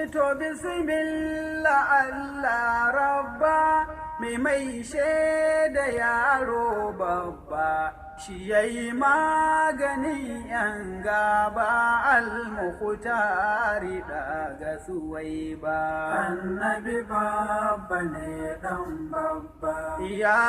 To bismillah Allah rabba mai shaida yaro babba shi yayi maganin yan gaba al-mukhtari daga suwaiba annabi babba ne dan babba ya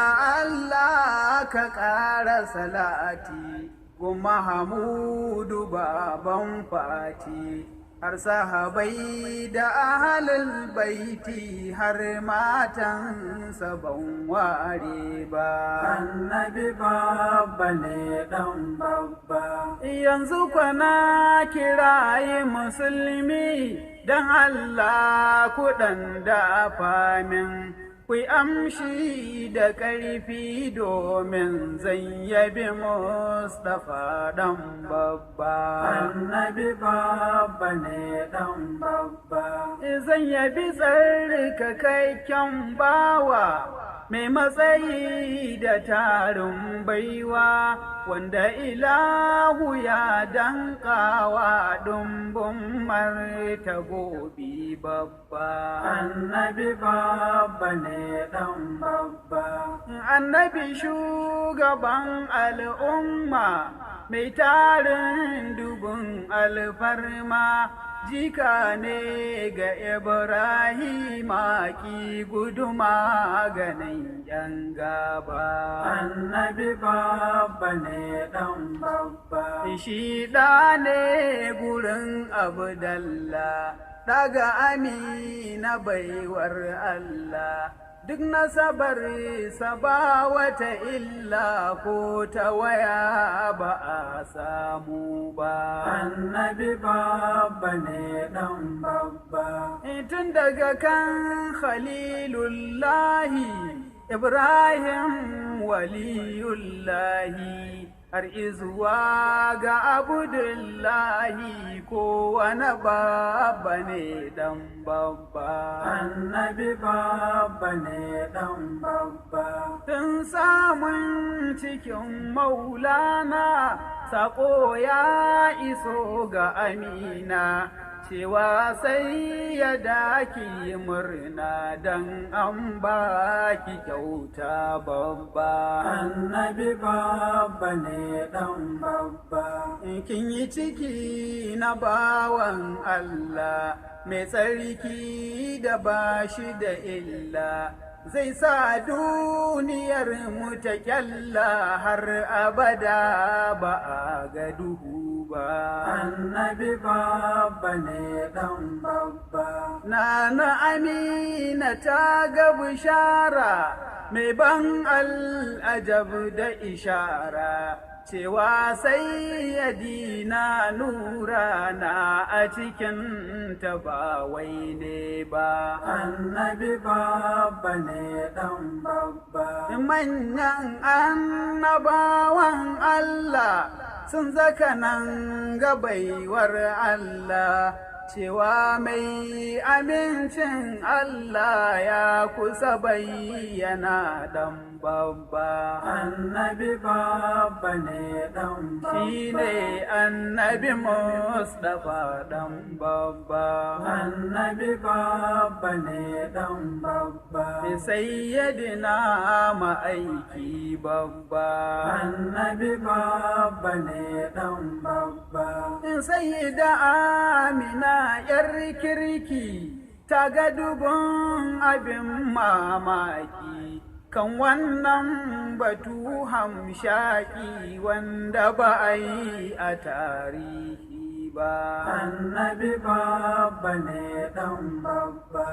Allah ka ƙara salati kuma Hamudu baban Fati har sahabai da ahalul baiti har matansa ban ware ba annabi babba ne dan babba yanzu kwana kirayi musulmi dan Allah ku dan da famin ku amshi da ƙarfi domin zan yabi Mustapha ɗan babba. Annabi babba ne ɗan babba. Zan yabi tsarkakakken bawa mai matsayi da tarin baiwa wanda ilahu ya dankawa dumbin martabobi babba. Annabi babba ne ɗan babba. Annabi shugaban al'umma mai tarin dubun alfarma jika ne ga Ibrahima ki guduma ganin yan gaba. Annabi babba ne ɗan babba. Shi ɗa ne gurin Abdallah daga Amina baiwar Allah. Duk nasabar ba wata illa ko ta waya ba a samu ba. Annabi babba ne ɗan babba. Tun daga kan Khalilullahi Ibrahim waliyullahi har izuwa ga Abdullahi ko wani babba ne dan babba. Annabi babba ne dan babba. Tun samun cikin Maulana saƙo ya iso ga Amina cewa sai ya daki murna dan an baki kyauta babba. Annabi babba ne dan babba. Kin yi ciki na bawan Allah mai tsarki da bashi da illa zai sa duniyar mu ta kyalla har abada ba a ga duhu ba. Annabi babba ne dan babba. Nana Amina ta ga bishara mai ban al'ajab da ishara cewa sai ya dina nura na a cikin ta ba wai ne ba. Annabi babba ne dan babba. Manyan annabawan Allah sun zaka nan ga baiwar Allah cewa mai amincin Allah ya kusa bayyana dan babba. Annabi babba ne dan babba. Shi ne annabi Mustapha dan babba. Annabi babba ne dan babba. Sayyidina ma'aiki babba. Annabi babba ne dan babba. Sayyida Amina yar kirki ta ga dubun abin mamaki kan wannan batu hamshaki wanda ba a yi a tarihi ba. Annabi babba ne dan babba.